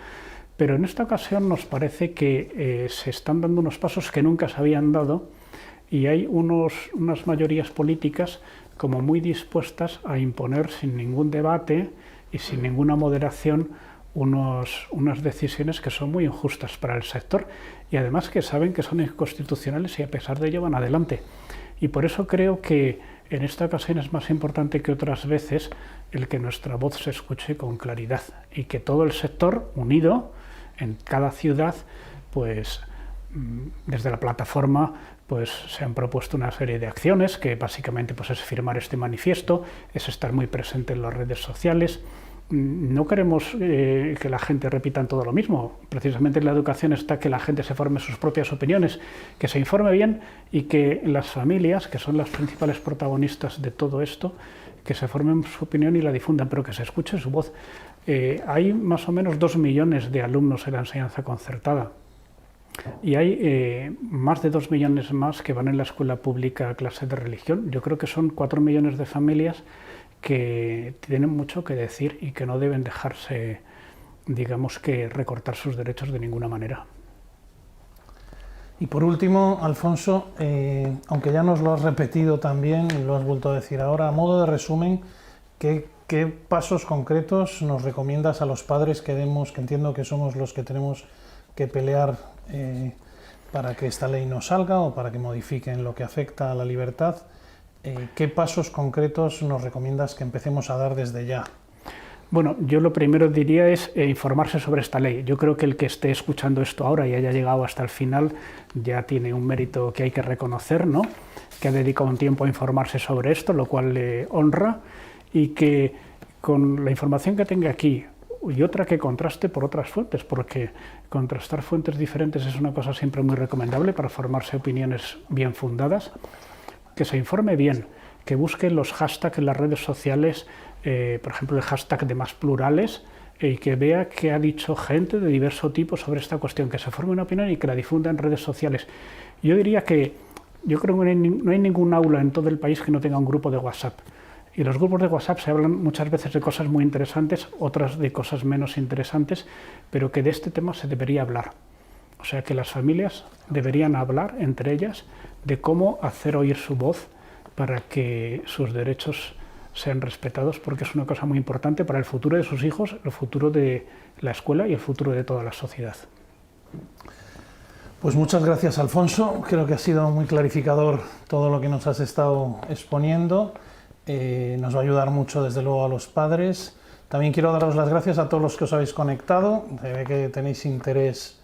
Pero en esta ocasión nos parece que se están dando unos pasos que nunca se habían dado y hay unas mayorías políticas como muy dispuestas a imponer sin ningún debate y sin ninguna moderación unas decisiones que son muy injustas para el sector y además que saben que son inconstitucionales y a pesar de ello van adelante. Y por eso creo que en esta ocasión es más importante que otras veces el que nuestra voz se escuche con claridad y que todo el sector unido en cada ciudad, pues desde la plataforma pues se han propuesto una serie de acciones que básicamente pues es firmar este manifiesto, es estar muy presente en las redes sociales. No queremos que la gente repita todo lo mismo. Precisamente en la educación está que la gente se forme sus propias opiniones, que se informe bien y que las familias, que son las principales protagonistas de todo esto, que se formen su opinión y la difundan, pero que se escuche su voz. Hay más o menos 2 millones de alumnos en la enseñanza concertada y hay más de 2 millones más que van en la escuela pública a clase de religión. Yo creo que son 4 millones de familias que tienen mucho que decir y que no deben dejarse, digamos, que recortar sus derechos de ninguna manera. Y por último, Alfonso, aunque ya nos lo has repetido también y lo has vuelto a decir ahora, a modo de resumen, ¿qué pasos concretos nos recomiendas a los padres que entiendo que somos los que tenemos que pelear para que esta ley no salga o para que modifiquen lo que afecta a la libertad? ¿Qué pasos concretos nos recomiendas que empecemos a dar desde ya? Bueno, yo lo primero diría es informarse sobre esta ley. Yo creo que el que esté escuchando esto ahora y haya llegado hasta el final ya tiene un mérito que hay que reconocer, ¿no? Que ha dedicado un tiempo a informarse sobre esto, lo cual le honra, y que con la información que tenga aquí y otra que contraste por otras fuentes, porque contrastar fuentes diferentes es una cosa siempre muy recomendable para formarse opiniones bien fundadas. Que se informe bien, que busque los hashtags en las redes sociales, por ejemplo el hashtag de más plurales, y que vea qué ha dicho gente de diverso tipo sobre esta cuestión, que se forme una opinión y que la difunda en redes sociales. Yo diría que yo creo que no hay ningún aula en todo el país que no tenga un grupo de WhatsApp. Y los grupos de WhatsApp se hablan muchas veces de cosas muy interesantes, otras de cosas menos interesantes, pero que de este tema se debería hablar. O sea que las familias deberían hablar entre ellas de cómo hacer oír su voz para que sus derechos sean respetados, porque es una cosa muy importante para el futuro de sus hijos, el futuro de la escuela y el futuro de toda la sociedad. Pues muchas gracias, Alfonso. Creo que ha sido muy clarificador todo lo que nos has estado exponiendo. Nos va a ayudar mucho, desde luego, a los padres. También quiero daros las gracias a todos los que os habéis conectado. Se ve que tenéis interés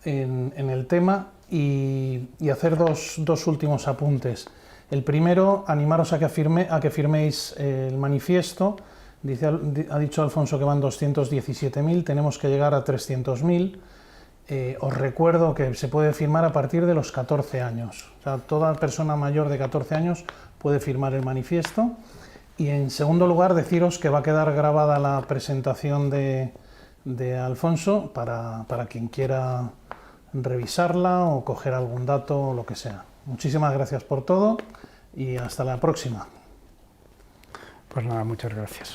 en el tema. Y hacer dos últimos apuntes. El primero, animaros a que firméis el manifiesto. Ha dicho Alfonso que van 217.000, tenemos que llegar a 300.000. Os recuerdo que se puede firmar a partir de los 14 años. O sea, toda persona mayor de 14 años puede firmar el manifiesto. Y en segundo lugar, deciros que va a quedar grabada la presentación de Alfonso para quien quiera revisarla o coger algún dato o lo que sea. Muchísimas gracias por todo y hasta la próxima. Pues nada, muchas gracias.